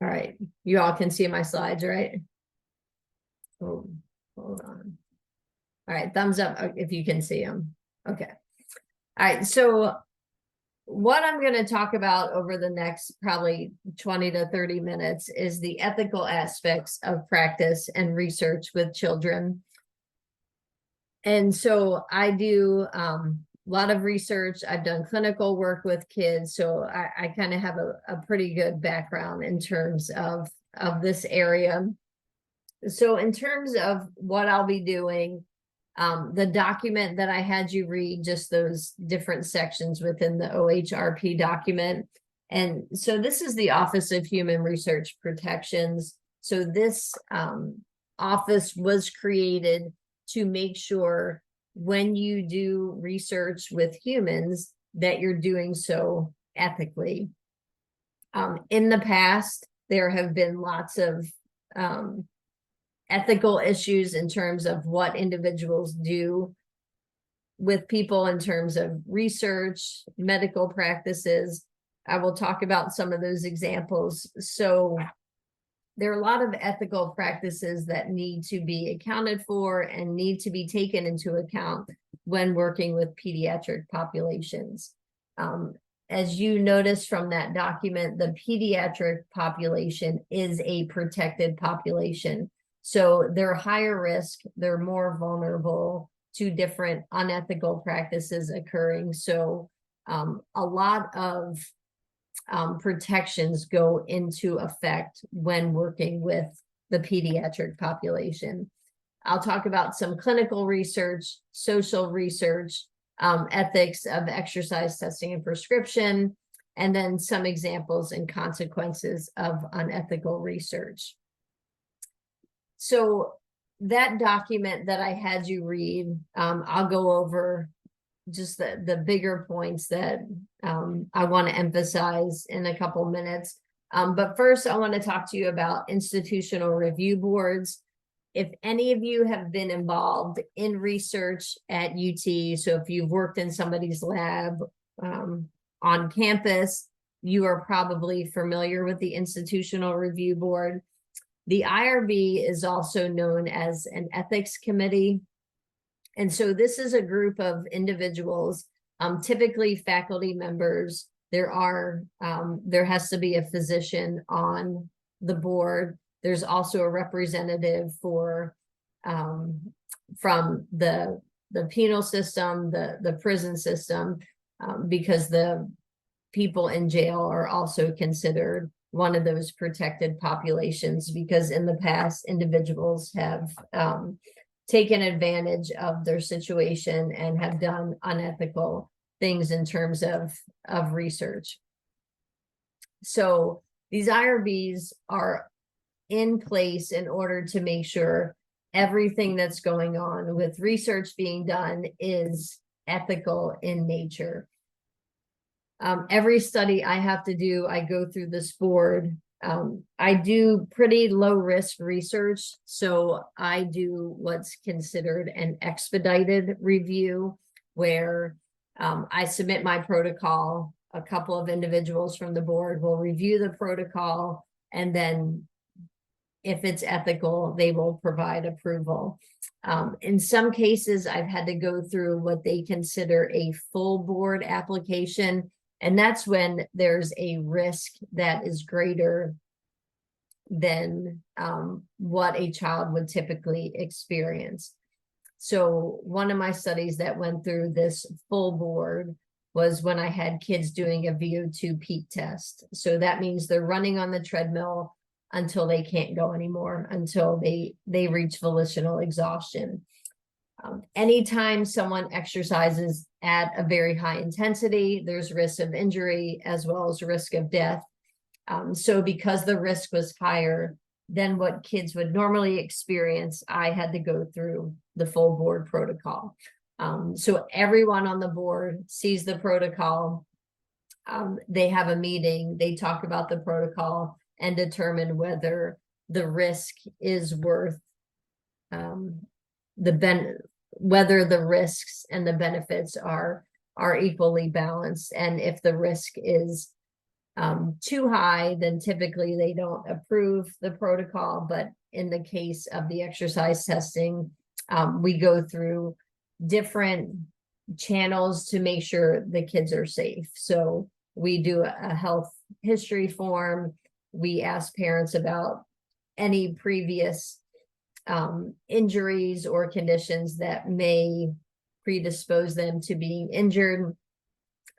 All right, you all can see my slides, right? Oh, hold on. All right, thumbs up if you can see them. Okay. All right, so what I'm going to talk about over the next probably 20 to 30 minutes is the ethical aspects of practice and research with children. And so I do a lot of research. I've done clinical work with kids, so I kind of have a pretty good background in terms of this area. So in terms of what I'll be doing, the document that I had you read, just those different sections within the OHRP document. And so this is the Office of Human Research Protections. So this office was created to make sure when you do research with humans that you're doing so ethically. In the past, there have been lots of ethical issues in terms of what individuals do with people in terms of research, medical practices. I will talk about some of those examples. So there are a lot of ethical practices that need to be accounted for and need to be taken into account when working with pediatric populations. As you notice from that document, the pediatric population is a protected population. So they're higher risk, they're more vulnerable to different unethical practices occurring. So a lot of protections go into effect when working with the pediatric population. I'll talk about some clinical research, social research, ethics of exercise testing and prescription, and then some examples and consequences of unethical research. So that document that I had you read, I'll go over just the bigger points that I want to emphasize in a couple minutes. But first, I want to talk to you about institutional review boards. If any of you have been involved in research at UT, so if you've worked in somebody's lab on campus, you are probably familiar with the institutional review board. The IRB is also known as an ethics committee. And so this is a group of individuals, typically faculty members. There has to be a physician on the board. There's also a representative from the penal system, the prison system, because the people in jail are also considered one of those protected populations, because in the past, individuals have taken advantage of their situation and have done unethical things in terms of research. So these IRBs are in place in order to make sure everything that's going on with research being done is ethical in nature. Every study I have to do, I go through this board. I do pretty low risk research, so I do what's considered an expedited review, where I submit my protocol. A couple of individuals from the board will review the protocol, and then if it's ethical, they will provide approval. In some cases, I've had to go through what they consider a full board application, and that's when there's a risk that is greater than what a child would typically experience. So one of my studies that went through this full board was when I had kids doing a VO2 peak test. So that means they're running on the treadmill until they can't go anymore, until they reach volitional exhaustion. Anytime someone exercises at a very high intensity, there's risk of injury as well as risk of death. So because the risk was higher than what kids would normally experience, I had to go through the full board protocol. So everyone on the board sees the protocol. They have a meeting, they talk about the protocol and determine whether the risk is worth whether the risks and the benefits are equally balanced, and if the risk is too high, then typically they don't approve the protocol. But in the case of the exercise testing, we go through different channels to make sure the kids are safe. So we do a health history form. We ask parents about any previous injuries or conditions that may predispose them to being injured.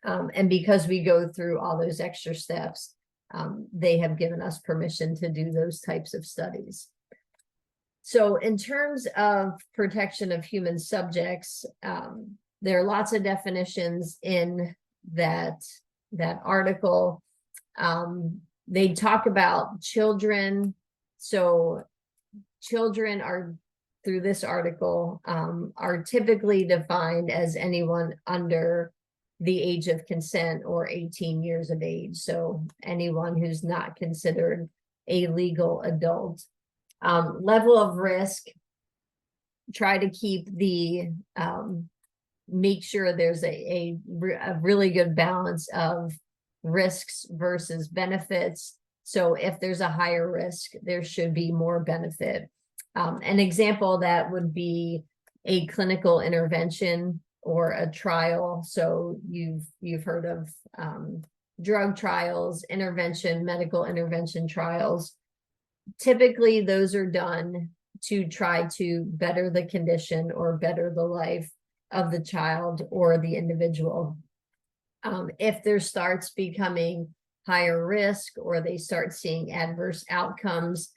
And because we go through all those extra steps, they have given us permission to do those types of studies. So in terms of protection of human subjects, there are lots of definitions in that article. They talk about children. So children are, through this article, are typically defined as anyone under the age of consent or 18 years of age. So anyone who's not considered a legal adult. Level of risk, try to keep the, make sure there's a really good balance of risks versus benefits. So if there's a higher risk, there should be more benefit. An example that would be a clinical intervention or a trial. So you've heard of drug trials, medical intervention trials. Typically, those are done to try to better the condition or better the life of the child or the individual. If there starts becoming higher risk or they start seeing adverse outcomes,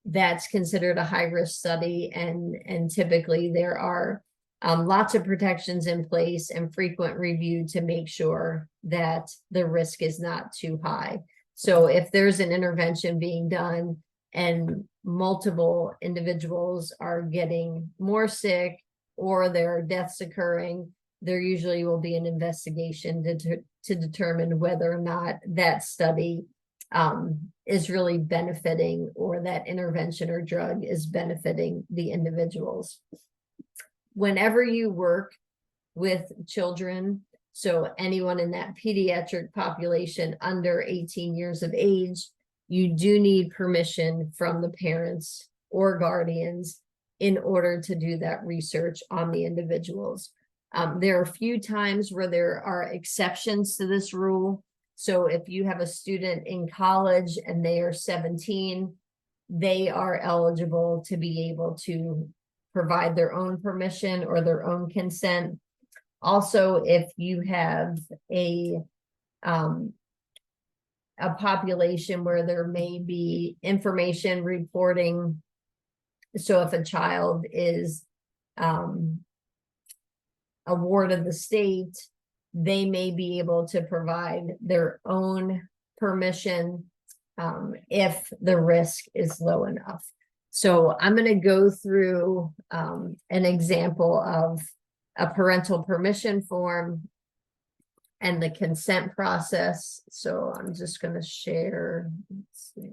that's considered a high-risk study, and typically there are lots of protections in place and frequent review to make sure that the risk is not too high. So if there's an intervention being done and multiple individuals are getting more sick or there are deaths occurring, there usually will be an investigation to determine whether or not that study is really benefiting, or that intervention or drug is benefiting the individuals. Whenever you work with children, so anyone in that pediatric population under 18 years of age, you do need permission from the parents or guardians in order to do that research on the individuals. There are a few times where there are exceptions to this rule. So if you have a student in college and they are 17, they are eligible to be able to provide their own permission or their own consent. Also, if you have a population where there may be information reporting, so if a child is a ward of the state, they may be able to provide their own permission if the risk is low enough. So I'm going to go through an example of a parental permission form and the consent process. So I'm just going to share. Let's see.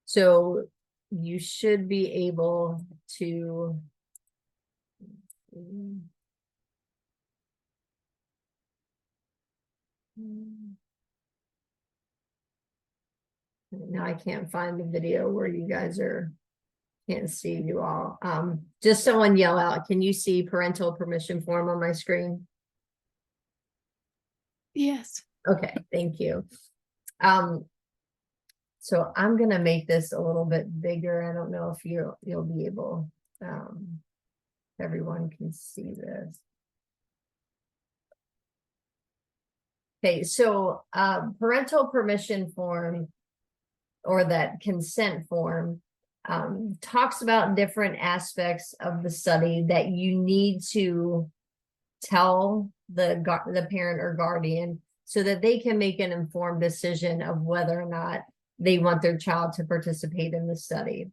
So you should be able to now I can't find the video where you guys can't see you all. Just someone yell out, can you see parental permission form on my screen? Yes. Okay, thank you. So I'm gonna make this a little bit bigger. I don't know if you'll be able, everyone can see this. Okay, so parental permission form, or that consent form, talks about different aspects of the study that you need to tell the parent or guardian so that they can make an informed decision of whether or not they want their child to participate in the study.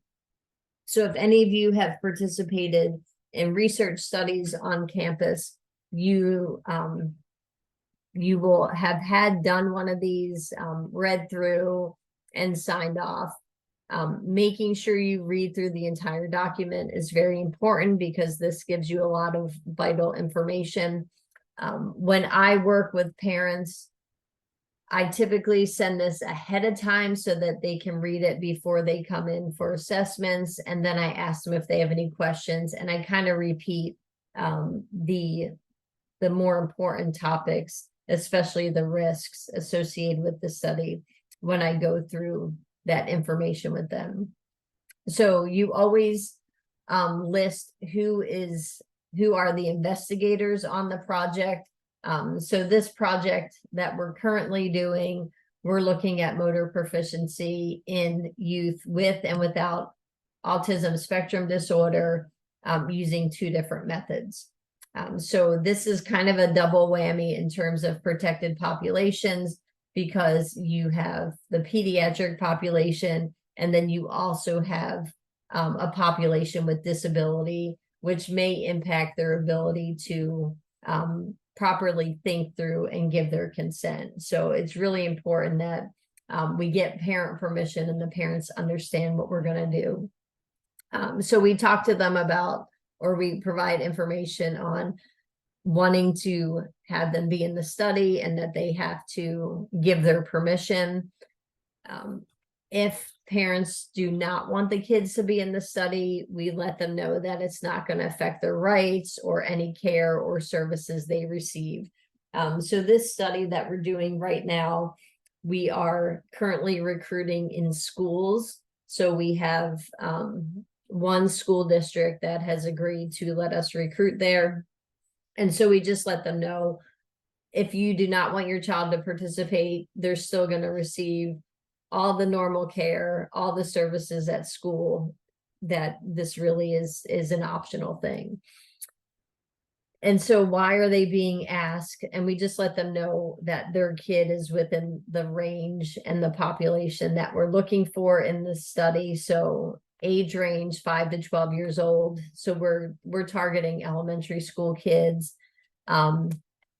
So if any of you have participated in research studies on campus, you will have done one of these, read through and signed off. Making sure you read through the entire document is very important because this gives you a lot of vital information. When I work with parents, I typically send this ahead of time so that they can read it before they come in for assessments. And then I ask them if they have any questions, and I kind of repeat the more important topics, especially the risks associated with the study, when I go through that information with them. So you always list who are the investigators on the project. So this project that we're currently doing, we're looking at motor proficiency in youth with and without autism spectrum disorder, using 2 different methods. So this is kind of a double whammy in terms of protected populations, because you have the pediatric population, and then you also have a population with disability, which may impact their ability to properly think through and give their consent. So it's really important that we get parent permission and the parents understand what we're going to do. So we talk to them about, or we provide information on wanting to have them be in the study and that they have to give their permission. If parents do not want the kids to be in the study, we let them know that it's not going to affect their rights or any care or services they receive. So this study that we're doing right now, we are currently recruiting in schools. So we have one school district that has agreed to let us recruit there. And so we just let them know, if you do not want your child to participate, they're still going to receive all the normal care, all the services at school, that this really is an optional thing. And so why are they being asked? And we just let them know that their kid is within the range and the population that we're looking for in this study. So age range 5 to 12 years old. So we're targeting elementary school kids,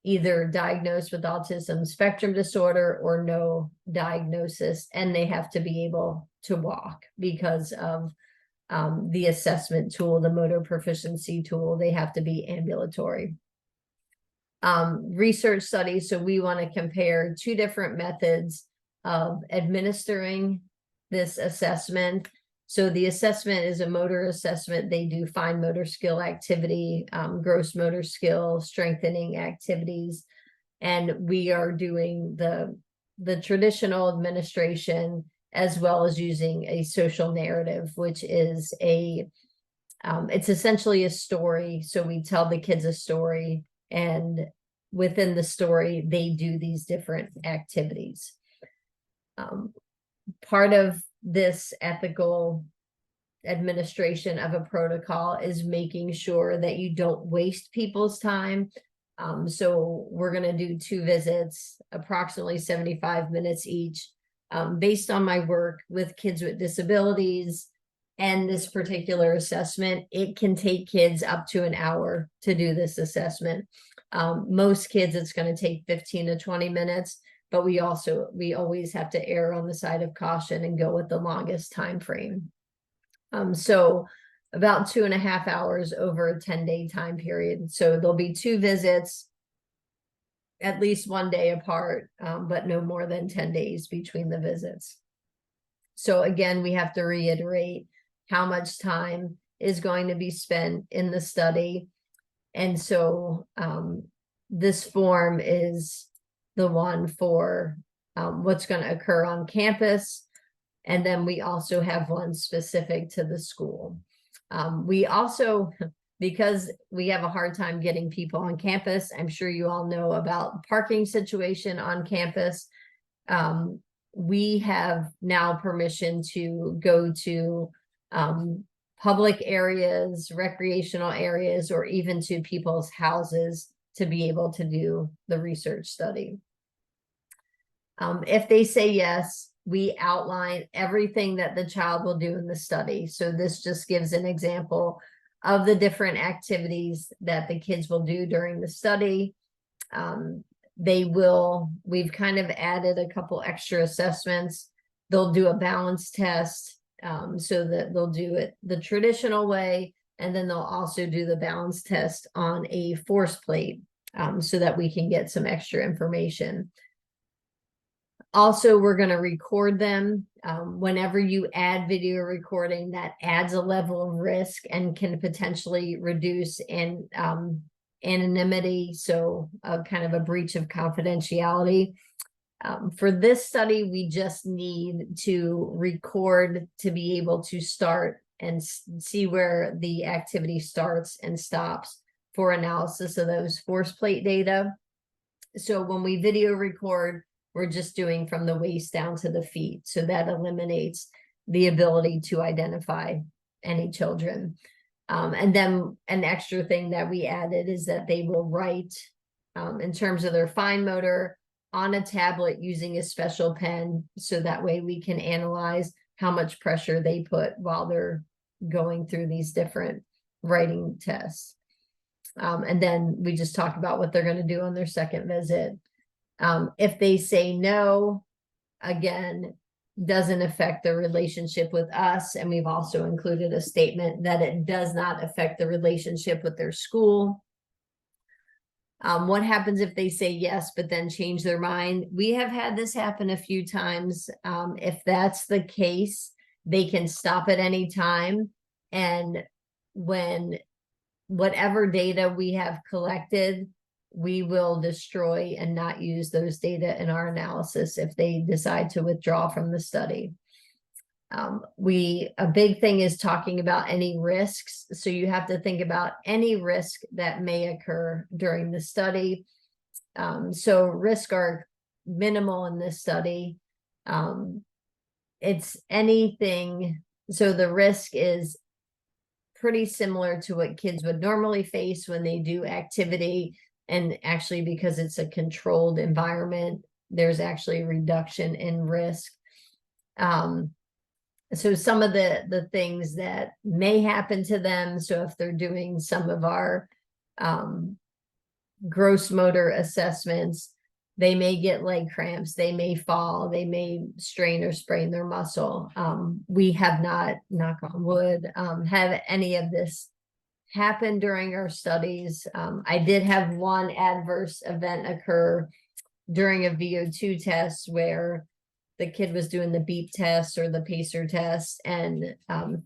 either diagnosed with autism spectrum disorder or no diagnosis, and they have to be able to walk because of the assessment tool, the motor proficiency tool. They have to be ambulatory. Research studies. So we want to compare 2 different methods of administering this assessment. So the assessment is a motor assessment. They do fine motor skill activity, gross motor skill, strengthening activities. And we are doing the traditional administration, as well as using a social narrative, which is it's essentially a story. So we tell the kids a story, and within the story, they do these different activities. Part of this ethical administration of a protocol is making sure that you don't waste people's time. So we're going to do 2 visits, approximately 75 minutes each. Based on my work with kids with disabilities and this particular assessment, it can take kids up to an hour to do this assessment. Most kids, it's going to take 15 to 20 minutes. But we always have to err on the side of caution and go with the longest time frame. So about 2.5 hours over a 10-day time period. So there'll be 2 visits, at least 1 day apart, but no more than 10 days between the visits. So again, we have to reiterate how much time is going to be spent in the study. And so this form is the one for what's going to occur on campus. And then we also have one specific to the school. We also, because we have a hard time getting people on campus, I'm sure you all know about the parking situation on campus. We have now permission to go to public areas, recreational areas, or even to people's houses to be able to do the research study. If they say yes, we outline everything that the child will do in the study. So this just gives an example of the different activities that the kids will do during the study. We've kind of added a couple extra assessments. They'll do a balance test. so that they'll do it the traditional way, and then they'll also do the balance test on a force plate, so that we can get some extra information. Also, we're going to record them. Whenever you add video recording, that adds a level of risk and can potentially reduce anonymity, so kind of a breach of confidentiality. For this study, we just need to record to be able to start and see where the activity starts and stops for analysis of those force plate data. So when we video record, we're just doing from the waist down to the feet. So that eliminates the ability to identify any children. And then an extra thing that we added is that they will write, in terms of their fine motor, on a tablet using a special pen. So that way we can analyze how much pressure they put while they're going through these different writing tests. And then we just talk about what they're going to do on their second visit. If they say no, again, doesn't affect their relationship with us. And we've also included a statement that it does not affect the relationship with their school. What happens if they say yes, but then change their mind? We have had this happen a few times. If that's the case, they can stop at any time. And when whatever data we have collected, we will destroy and not use those data in our analysis if they decide to withdraw from the study. A big thing is talking about any risks. So you have to think about any risk that may occur during the study. So risks are minimal in this study. It's anything. So the risk is pretty similar to what kids would normally face when they do activity. And actually, because it's a controlled environment, there's actually a reduction in risk. So some of the things that may happen to them, so if they're doing some of our gross motor assessments, they may get leg cramps, they may fall, they may strain or sprain their muscle. We have not, knock on wood, have any of this happen during our studies. I did have one adverse event occur during a VO2 test where the kid was doing the beep test or the pacer test and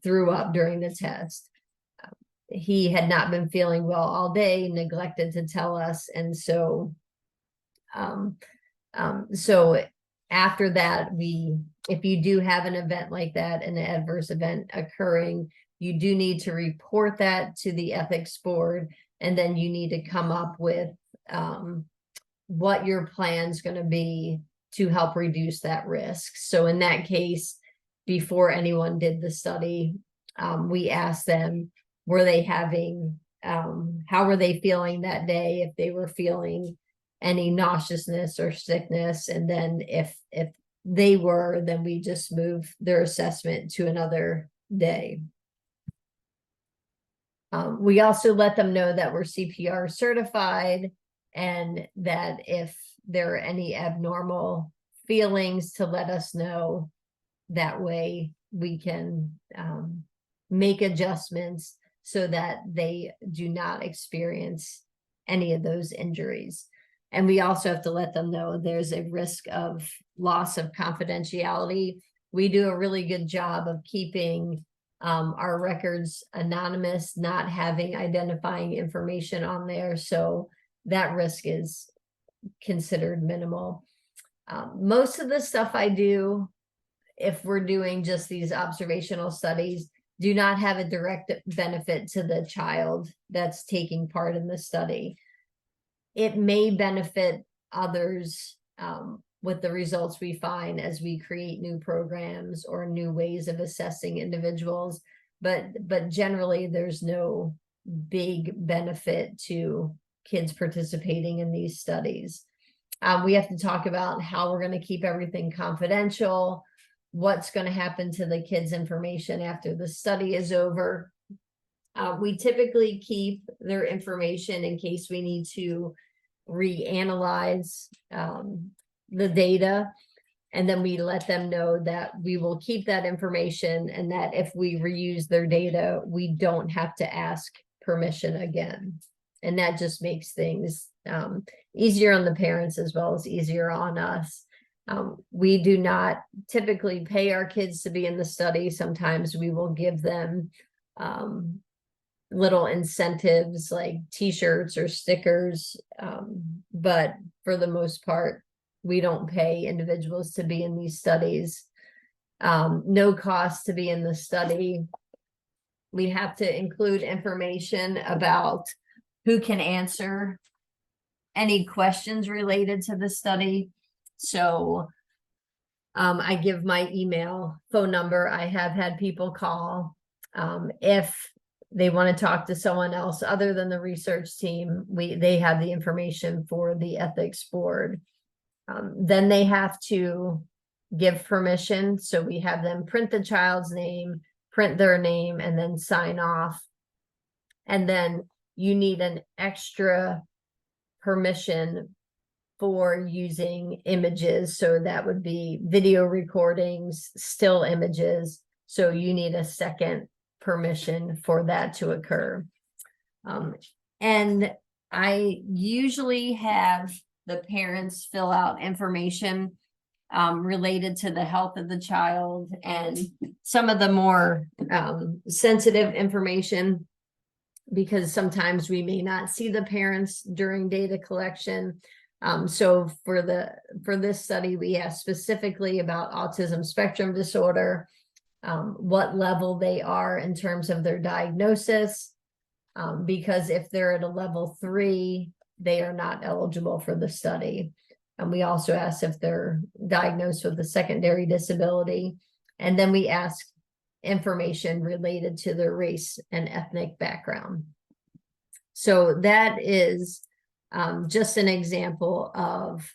threw up during the test. He had not been feeling well all day, neglected to tell us. And so, so after that, if you do have an event like that, an adverse event occurring, you do need to report that to the ethics board, and then you need to come up with what your plan's going to be to help reduce that risk. So in that case, before anyone did the study, we asked them, were they having, how were they feeling that day? If they were feeling any nauseousness or sickness, and then if they were, then we just move their assessment to another day. We also let them know that we're CPR certified, and that if there are any abnormal feelings, to let us know. That way we can make adjustments so that they do not experience any of those injuries. And we also have to let them know there's a risk of loss of confidentiality. We do a really good job of keeping our records anonymous, not having identifying information on there. So that risk is considered minimal. Most of the stuff I do, if we're doing just these observational studies, do not have a direct benefit to the child that's taking part in the study. It may benefit others with the results we find as we create new programs or new ways of assessing individuals, but generally there's no big benefit to kids participating in these studies. We have to talk about how we're going to keep everything confidential, what's going to happen to the kids' information after the study is over. We typically keep their information in case we need to reanalyze the data. And then we let them know that we will keep that information, and that if we reuse their data, we don't have to ask permission again. And that just makes things easier on the parents as well as easier on us. We do not typically pay our kids to be in the study. Sometimes we will give them little incentives like t-shirts or stickers. But for the most part, we don't pay individuals to be in these studies. No cost to be in the study. We have to include information about who can answer any questions related to the study. So I give my email, phone number. I have had people call. If they want to talk to someone else other than the research team, they have the information for the ethics board. Then they have to give permission. So we have them print the child's name, print their name, and then sign off. And then you need an extra permission for using images. So that would be video recordings, still images. So you need a second permission for that to occur. And I usually have the parents fill out information related to the health of the child and some of the more sensitive information, because sometimes we may not see the parents during data collection. So for this study, we asked specifically about autism spectrum disorder, what level they are in terms of their diagnosis, because if they're at a level 3, they are not eligible for the study. And we also asked if they're diagnosed with a secondary disability. And then we ask information related to their race and ethnic background. So that is just an example of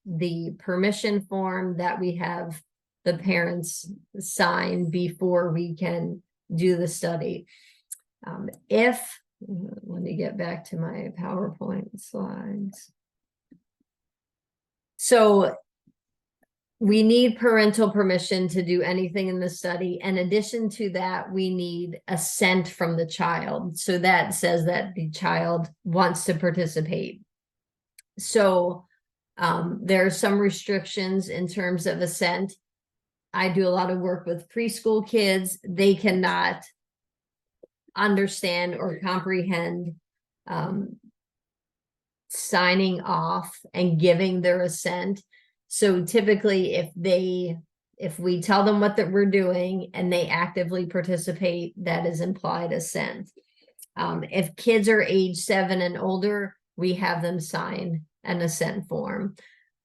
the permission form that we have the parents sign before we can do the study. Let me get back to my PowerPoint slides. So we need parental permission to do anything in the study. In addition to that, we need assent from the child. So that says that the child wants to participate. So there are some restrictions in terms of assent. I do a lot of work with preschool kids. They cannot understand or comprehend signing off and giving their assent. So typically if we tell them what that we're doing and they actively participate, that is implied assent. If kids are age 7 and older, we have them sign an assent form.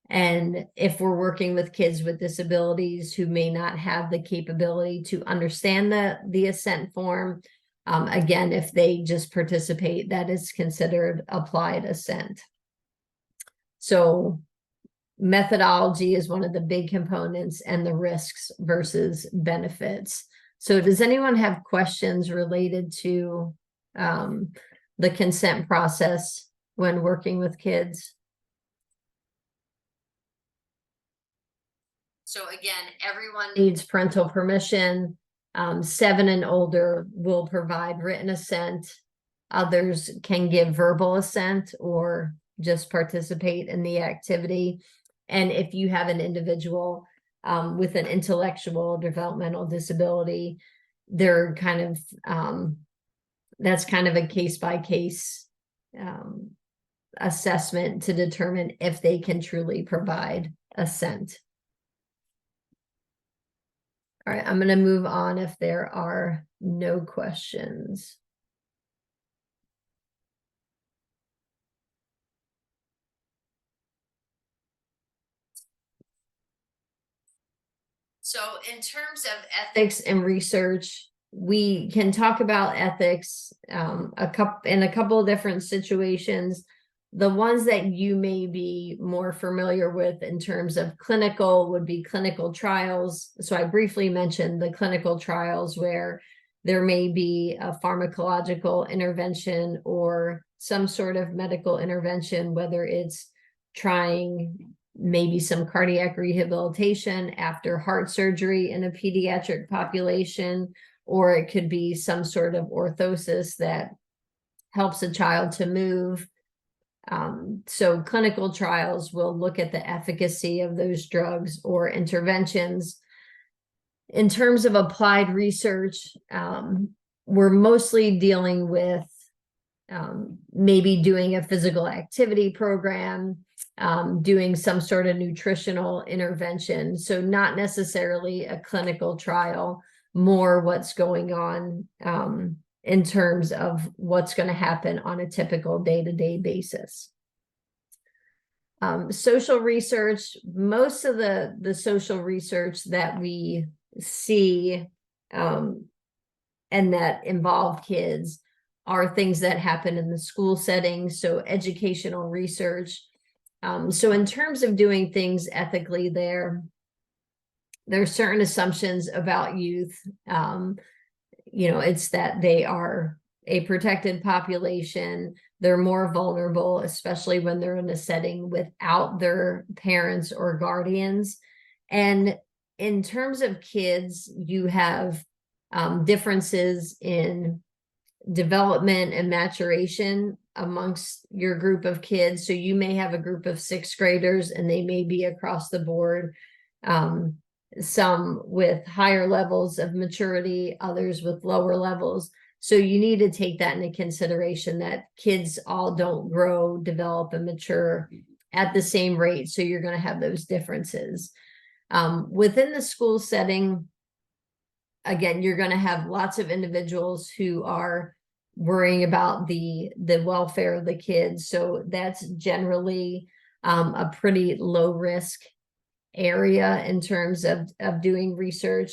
And if we're working with kids with disabilities who may not have the capability to understand the assent form, again, if they just participate, that is considered applied assent. So methodology is one of the big components, and the risks versus benefits. So does anyone have questions related to the consent process when working with kids? So again, everyone needs parental permission. 7 and older will provide written assent. Others can give verbal assent or just participate in the activity. And if you have an individual with an intellectual developmental disability, they're kind of, that's kind of a case-by-case assessment to determine if they can truly provide assent. All right, I'm going to move on if there are no questions. So in terms of ethics and research, we can talk about ethics in a couple of different situations. The ones that you may be more familiar with in terms of clinical would be clinical trials. So I briefly mentioned the clinical trials where there may be a pharmacological intervention or some sort of medical intervention, whether it's trying maybe some cardiac rehabilitation after heart surgery in a pediatric population, or it could be some sort of orthosis that helps a child to move. So clinical trials will look at the efficacy of those drugs or interventions. In terms of applied research, we're mostly dealing with maybe doing a physical activity program, doing some sort of nutritional intervention. So not necessarily a clinical trial, more what's going on in terms of what's going to happen on a typical day-to-day basis. Social research, most of the social research that we see and that involve kids are things that happen in the school setting, so educational research. So in terms of doing things ethically there are certain assumptions about youth. It's that they are a protected population. They're more vulnerable, especially when they're in a setting without their parents or guardians. And in terms of kids, you have differences in development and maturation amongst your group of kids. So you may have a group of 6th graders and they may be across the board, some with higher levels of maturity, others with lower levels. So you need to take that into consideration, that kids all don't grow, develop, and mature at the same rate. So you're going to have those differences. Within the school setting, again, you're going to have lots of individuals who are worrying about the welfare of the kids. So that's generally a pretty low risk area in terms of doing research.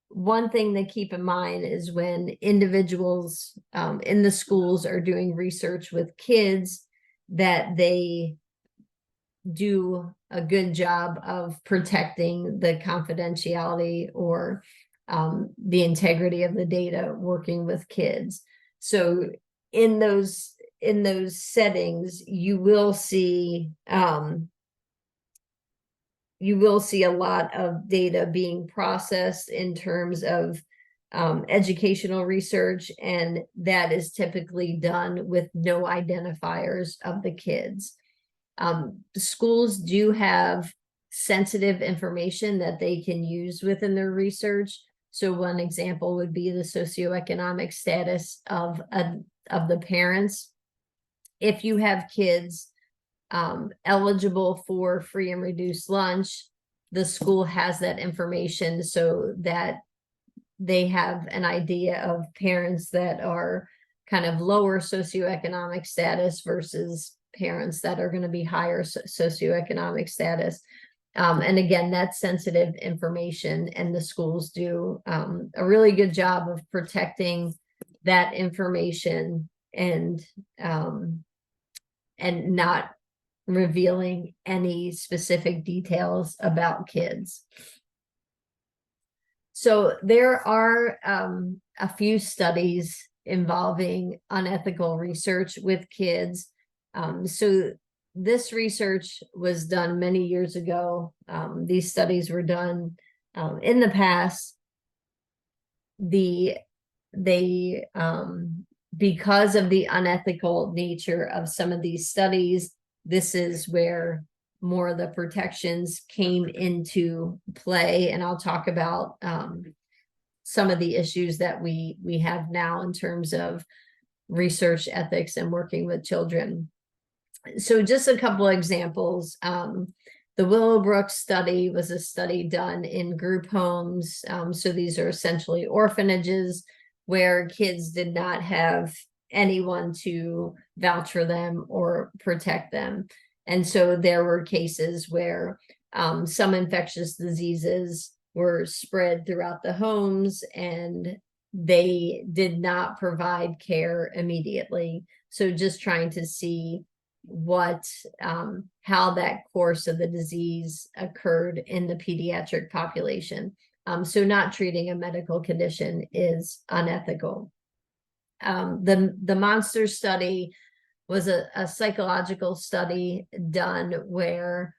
One thing to keep in mind is when individuals in the schools are doing research with kids, that they do a good job of protecting the confidentiality or the integrity of the data working with kids. So in those settings, you will see a lot of data being processed in terms of educational research, and that is typically done with no identifiers of the kids. Schools do have sensitive information that they can use within their research. So one example would be the socioeconomic status of the parents. If you have kids eligible for free and reduced lunch, the school has that information so that they have an idea of parents that are kind of lower socioeconomic status versus parents that are going to be higher socioeconomic status. And again, that's sensitive information, and the schools do a really good job of protecting that information and not revealing any specific details about kids. So there are a few studies involving unethical research with kids. So this research was done many years ago. These studies were done in the past. Because of the unethical nature of some of these studies, this is where more of the protections came into play. And I'll talk about some of the issues that we have now in terms of research ethics and working with children. So just a couple of examples. The Willowbrook study was a study done in group homes. So these are essentially orphanages where kids did not have anyone to vouch for them or protect them. And so there were cases where some infectious diseases were spread throughout the homes and they did not provide care immediately. So just trying to see how that course of the disease occurred in the pediatric population. So not treating a medical condition is unethical. The monster study was a psychological study done where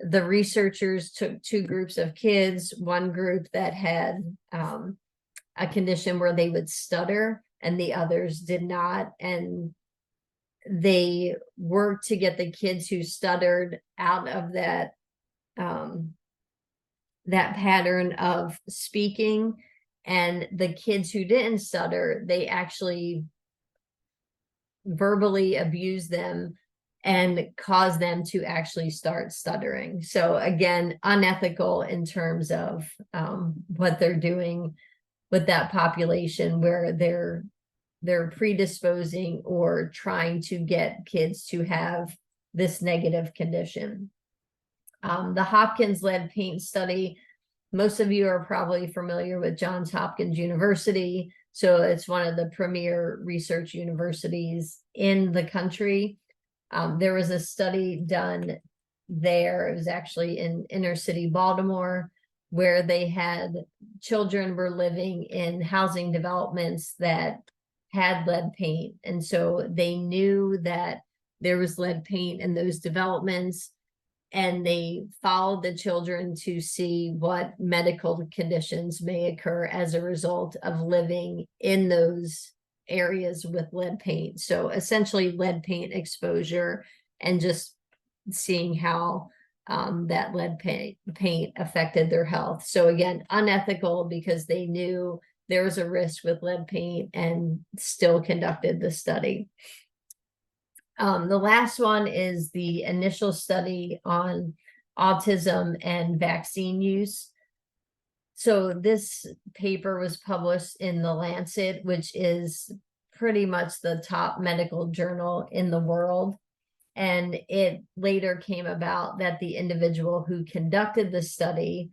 the researchers took two groups of kids, one group that had a condition where they would stutter and the others did not. And they worked to get the kids who stuttered out of that that pattern of speaking, and the kids who didn't stutter, they actually verbally abused them and caused them to actually start stuttering. So again, unethical in terms of what they're doing with that population, where they're predisposing or trying to get kids to have this negative condition. The Hopkins lead paint study, most of you are probably familiar with Johns Hopkins University. So it's one of the premier research universities in the country. There was a study done there. It was actually in inner city Baltimore, where they had children were living in housing developments that had lead paint. And so they knew that there was lead paint in those developments, and they followed the children to see what medical conditions may occur as a result of living in those areas with lead paint. So essentially lead paint exposure, and just seeing how that lead paint affected their health. So again, unethical because they knew there was a risk with lead paint and still conducted the study. The last one is the initial study on autism and vaccine use. So this paper was published in The Lancet, which is pretty much the top medical journal in the world. And it later came about that the individual who conducted the study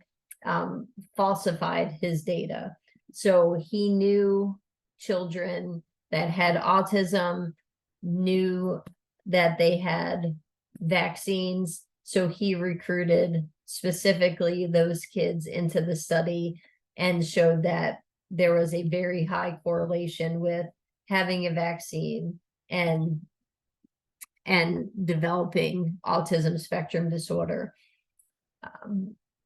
falsified his data. So he knew children that had autism, knew that they had vaccines. So he recruited specifically those kids into the study and showed that there was a very high correlation with having a vaccine and developing autism spectrum disorder.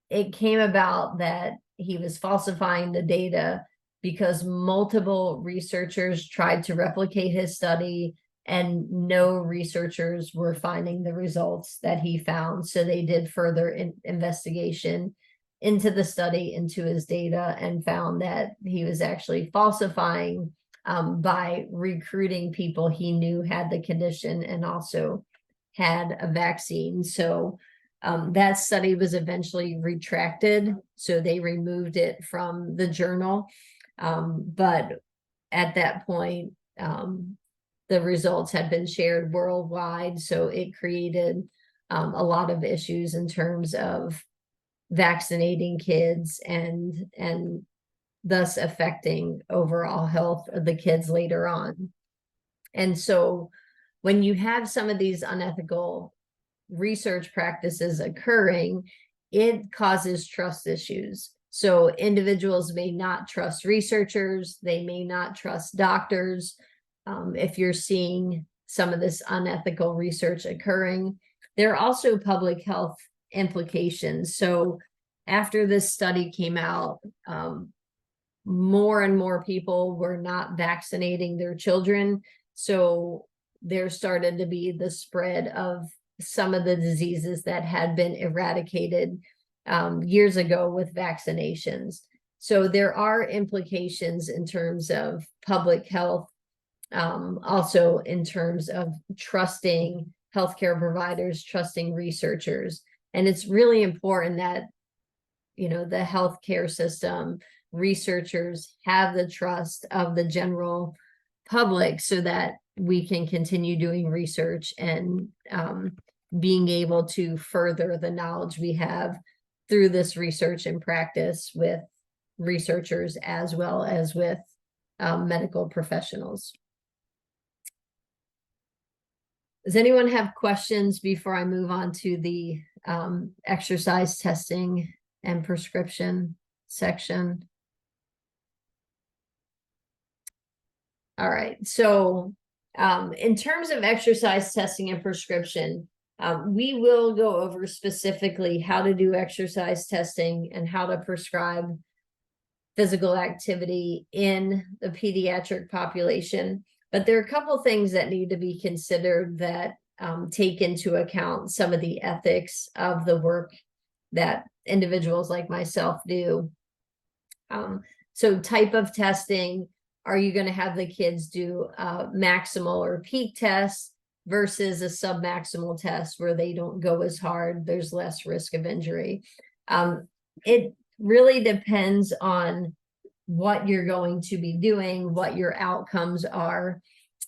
It came about that he was falsifying the data because multiple researchers tried to replicate his study, and no researchers were finding the results that he found. So they did further investigation into the study, into his data, and found that he was actually falsifying by recruiting people he knew had the condition and also had a vaccine. So that study was eventually retracted. So they removed it from the journal. But at that point, the results had been shared worldwide. So it created a lot of issues in terms of vaccinating kids and thus affecting overall health of the kids later on. And so when you have some of these unethical research practices occurring, it causes trust issues. So individuals may not trust researchers, they may not trust doctors. If you're seeing some of this unethical research occurring, there are also public health implications. So after this study came out, more and more people were not vaccinating their children. So there started to be the spread of some of the diseases that had been eradicated years ago with vaccinations. So there are implications in terms of public health, also in terms of trusting healthcare providers, trusting researchers. And it's really important that, you know, the healthcare system, researchers have the trust of the general public so that we can continue doing research and being able to further the knowledge we have through this research and practice with researchers as well as with medical professionals. Does anyone have questions before I move on to the exercise testing and prescription section? All right, so in terms of exercise testing and prescription, We will go over specifically how to do exercise testing and how to prescribe physical activity in the pediatric population. But there are a couple things that need to be considered that take into account some of the ethics of the work that individuals like myself do. So type of testing, are you going to have the kids do a maximal or peak test versus a submaximal test where they don't go as hard, there's less risk of injury? It really depends on what you're going to be doing, what your outcomes are,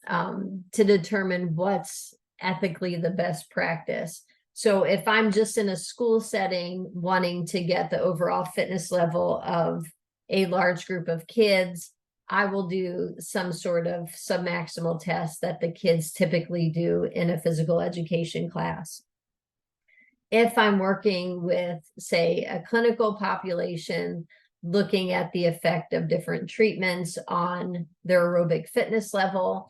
to determine what's ethically the best practice. So if I'm just in a school setting wanting to get the overall fitness level of a large group of kids, I will do some sort of submaximal test that the kids typically do in a physical education class. If I'm working with, say, a clinical population, looking at the effect of different treatments on their aerobic fitness level,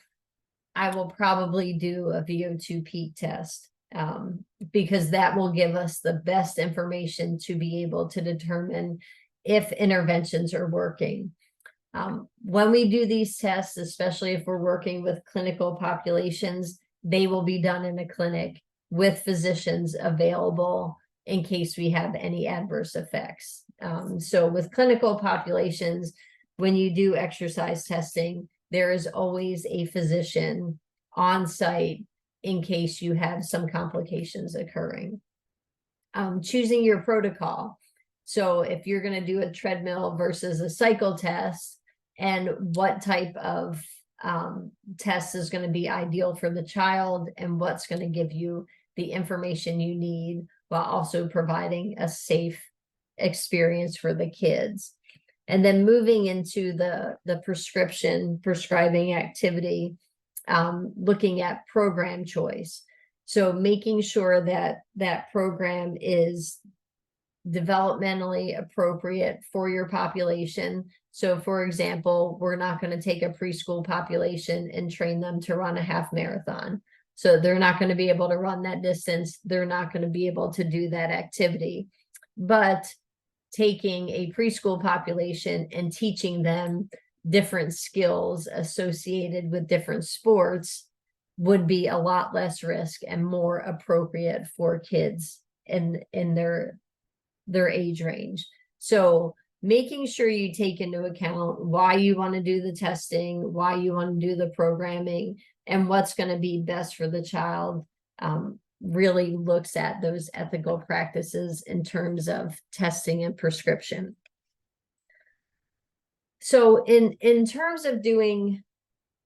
I will probably do a VO2 peak test, because that will give us the best information to be able to determine if interventions are working. When we do these tests, especially if we're working with clinical populations, they will be done in a clinic with physicians available in case we have any adverse effects. So with clinical populations, when you do exercise testing, there is always a physician on site in case you have some complications occurring. Choosing your protocol. So if you're going to do a treadmill versus a cycle test, and what type of test is going to be ideal for the child, and what's going to give you the information you need while also providing a safe experience for the kids. And then moving into the prescribing activity, looking at program choice. So making sure that that program is developmentally appropriate for your population. So for example, we're not going to take a preschool population and train them to run a half marathon. So they're not going to be able to run that distance. They're not going to be able to do that activity. But taking a preschool population and teaching them different skills associated with different sports would be a lot less risk and more appropriate for kids in their age range. So making sure you take into account why you want to do the testing, why you want to do the programming, and what's going to be best for the child, really looks at those ethical practices in terms of testing and prescription. So in terms of doing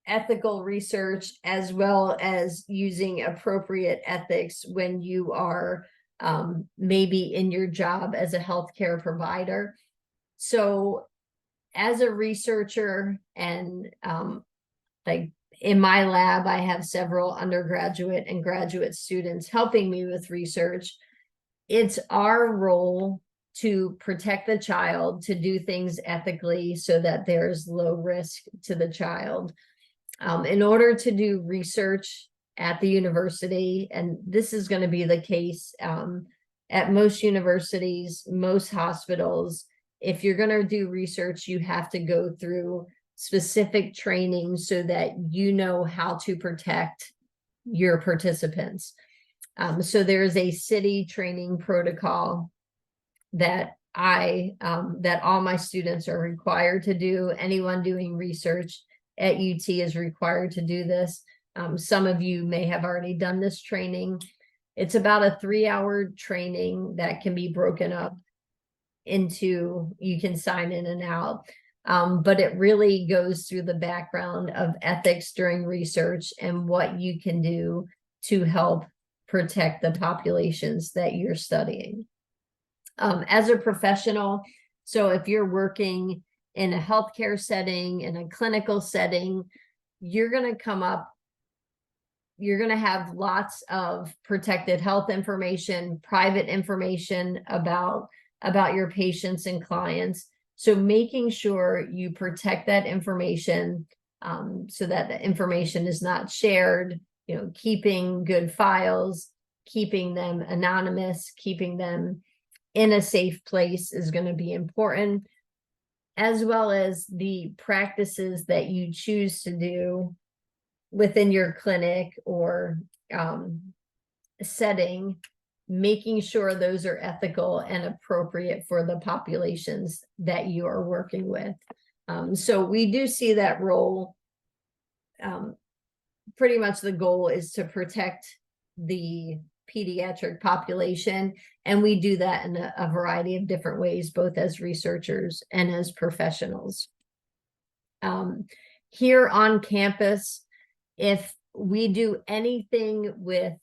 ethical research as well as using appropriate ethics when you are maybe in your job as a healthcare provider. So as a researcher, and like in my lab, I have several undergraduate and graduate students helping me with research. It's our role to protect the child, to do things ethically so that there's low risk to the child. In order to do research at the university, and this is going to be the case at most universities, most hospitals, if you're going to do research, you have to go through specific training so that you know how to protect your participants. So there's a city training protocol that that all my students are required to do. Anyone doing research at UT is required to do this. Some of you may have already done this training. It's about a 3-hour training that can be broken up into, you can sign in and out. But it really goes through the background of ethics during research and what you can do to help protect the populations that you're studying. As a professional, so if you're working in a healthcare setting, in a clinical setting, you're going to have lots of protected health information, private information about your patients and clients. So making sure you protect that information so that the information is not shared, keeping good files, keeping them anonymous, keeping them in a safe place is going to be important, as well as the practices that you choose to do within your clinic or setting, making sure those are ethical and appropriate for the populations that you are working with. So we do see that role. Pretty much the goal is to protect the pediatric population, and we do that in a variety of different ways, both as researchers and as professionals. Here on campus, if we do anything with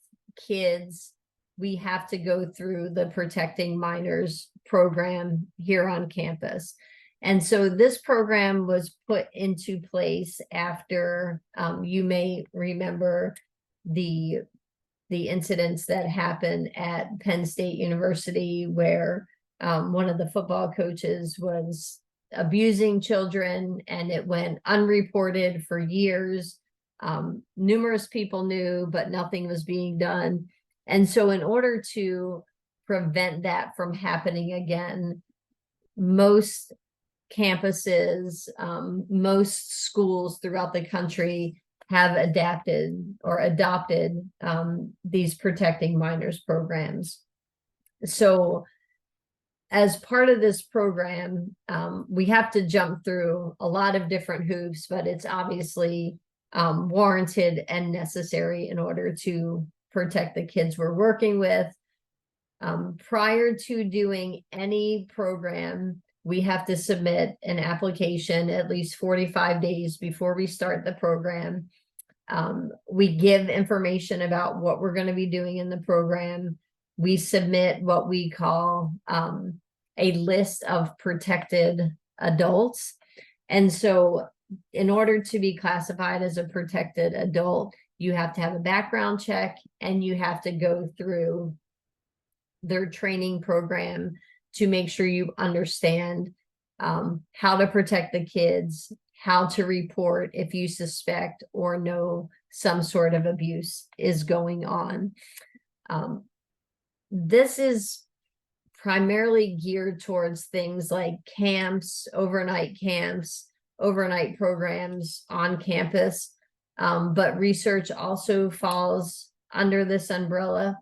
kids, we have to go through the Protecting Minors program here on campus. And so this program was put into place after, you may remember the incidents that happened at Penn State University, where one of the football coaches was abusing children, and it went unreported for years. Numerous people knew, but nothing was being done. And so in order to prevent that from happening again, most campuses, most schools throughout the country have adopted these Protecting Minors programs. So as part of this program, we have to jump through a lot of different hoops, but it's obviously warranted and necessary in order to protect the kids we're working with. Prior to doing any program, we have to submit an application at least 45 days before we start the program. We give information about what we're going to be doing in the program. We submit what we call a list of protected adults. And so in order to be classified as a protected adult, you have to have a background check, and you have to go through their training program to make sure you understand how to protect the kids, how to report if you suspect or know some sort of abuse is going on. This is primarily geared towards things like camps, overnight programs on campus, but research also falls under this umbrella.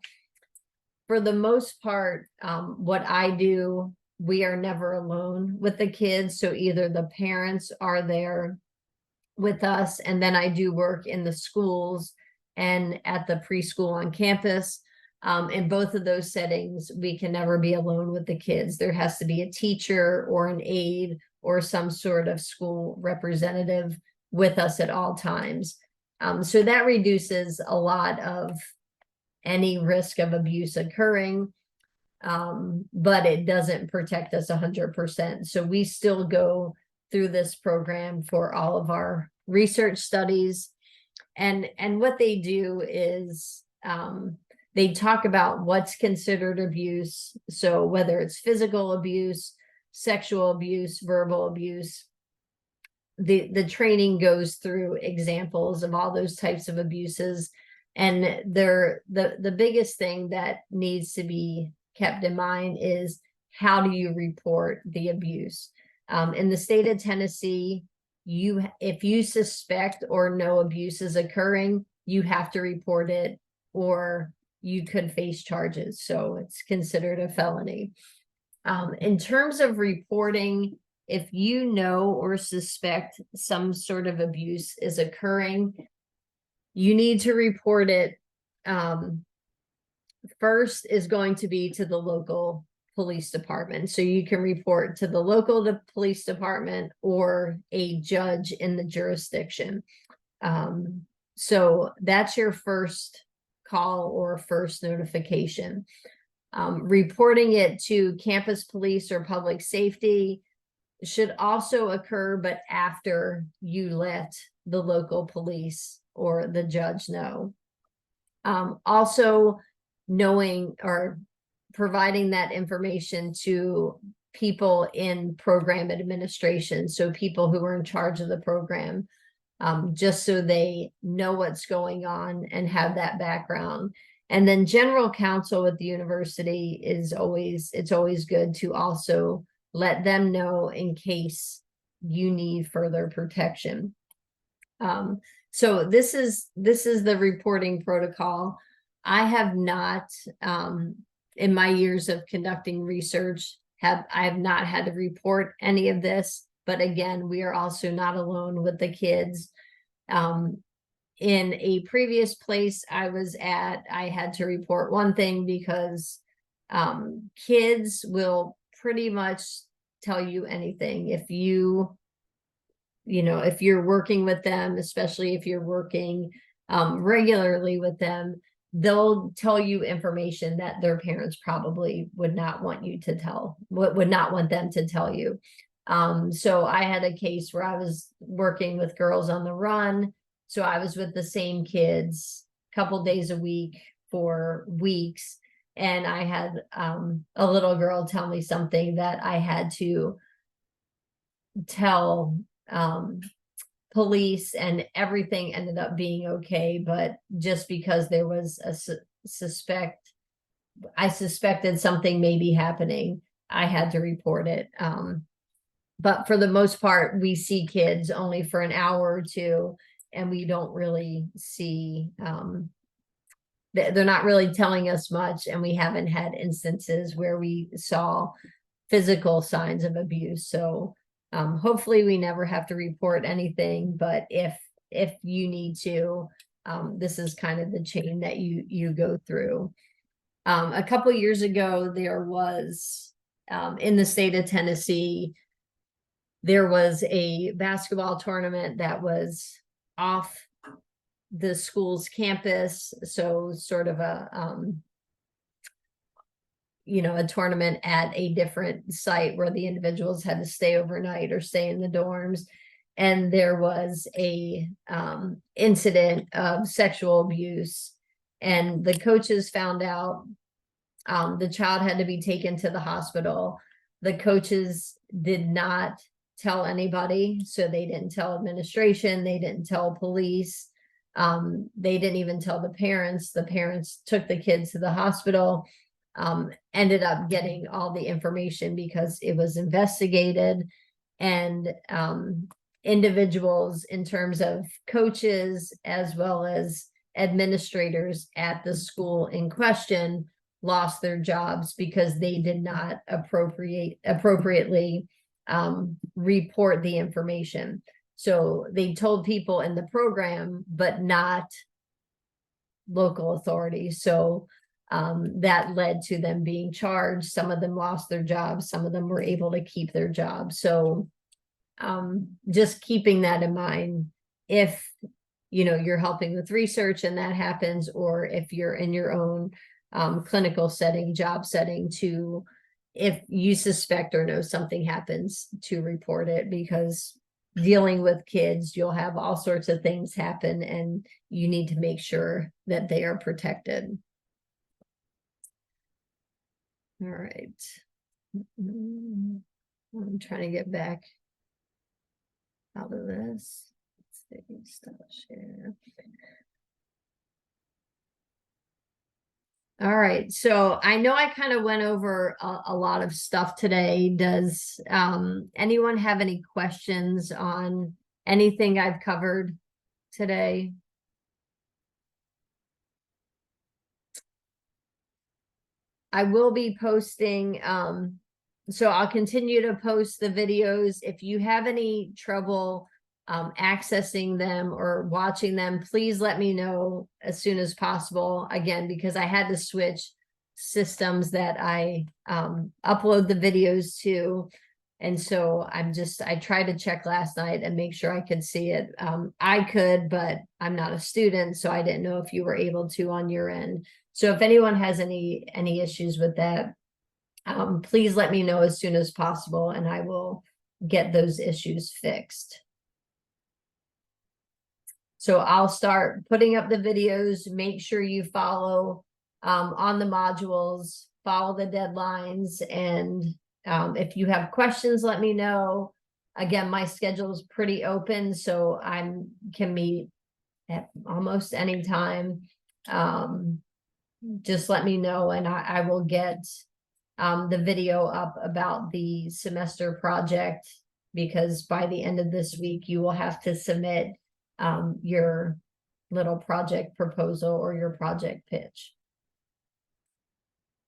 For the most part, what I do, we are never alone with the kids. So either the parents are there with us, and then I do work in the schools and at the preschool on campus. In both of those settings, we can never be alone with the kids. There has to be a teacher or an aide or some sort of school representative with us at all times. So that reduces a lot of any risk of abuse occurring, but it doesn't protect us 100%. So we still go through this program for all of our research studies. And what they do is they talk about what's considered abuse. So whether it's physical abuse, sexual abuse, verbal abuse, the training goes through examples of all those types of abuses. And the biggest thing that needs to be kept in mind is, how do you report the abuse? In the state of Tennessee, if you suspect or know abuse is occurring, you have to report it, or you could face charges. So it's considered a felony. In terms of reporting, if you know or suspect some sort of abuse is occurring, you need to report it. First is going to be to the local police department. So you can report to the local police department or a judge in the jurisdiction. So that's your first call or first notification. Reporting it to campus police or public safety should also occur, but after you let the local police or the judge know. Also knowing or providing that information to people in program administration, so people who are in charge of the program, just so they know what's going on and have that background. And then general counsel with the university is it's always good to also let them know in case you need further protection. So this is the reporting protocol. I have not, in my years of conducting research, I have not had to report any of this. But again, we are also not alone with the kids. In a previous place I was at, I had to report one thing because kids will pretty much tell you anything. If if you're working with them, especially if you're working regularly with them, they'll tell you information that their parents probably would not want you to tell, would not want them to tell you. So I had a case where I was working with girls on the run. So I was with the same kids a couple days a week for weeks. And I had a little girl tell me something that I had to tell police, and everything ended up being okay. But just because there was a I suspected something may be happening, I had to report it. But for the most part, we see kids only for an hour or two, and we don't really see, they're not really telling us much, and we haven't had instances where we saw physical signs of abuse. So hopefully we never have to report anything, but if you need to, this is kind of the chain that you go through. A couple years ago, there was, in the state of Tennessee, there was a basketball tournament that was off the school's campus. So sort of a, a tournament at a different site where the individuals had to stay overnight or stay in the dorms. And there was a incident of sexual abuse, and the coaches found out. The child had to be taken to the hospital. The coaches did not tell anybody, so they didn't tell administration, they didn't tell police, they didn't even tell the parents. The parents took the kids to the hospital, ended up getting all the information because it was investigated. And individuals, in terms of coaches as well as administrators at the school in question, lost their jobs because they did not appropriately report the information. So they told people in the program, but not local authorities. So that led to them being charged. Some of them lost their jobs. Some of them were able to keep their jobs. So just keeping that in mind, if you're helping with research and that happens, or if you're in your own clinical setting, job setting, to, if you suspect or know something happens, to report it, because dealing with kids, you'll have all sorts of things happen, and you need to make sure that they are protected. All right. I'm trying to get back out of this. Let's see, stop share. All right, so I know I kind of went over a lot of stuff today. Does anyone have any questions on anything I've covered today? I will be posting, so I'll continue to post the videos. If you have any trouble accessing them or watching them, please let me know as soon as possible. Again, because I had to switch systems that I upload the videos to. And so I tried to check last night and make sure I could see it. I could, but I'm not a student, so I didn't know if you were able to on your end. So if anyone has any issues with that, please let me know as soon as possible, and I will get those issues fixed. So I'll start putting up the videos. Make sure you follow on the modules, follow the deadlines, and if you have questions, let me know. Again, my schedule is pretty open, so I can meet at almost any time. just let me know and I will get the video up about the semester project, because by the end of this week, you will have to submit your little project proposal or your project pitch.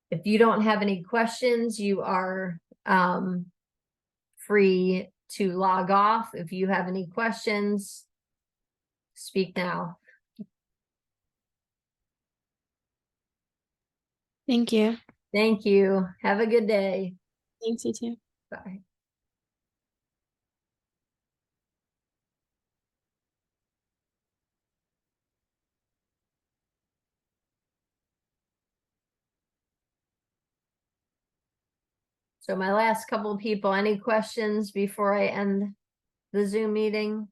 If you don't have any questions, you are free to log off. If you have any questions, speak now. Thank you. Thank you. Have a good day. Thanks, you too. Bye. So my last couple of people, any questions before I end the Zoom meeting?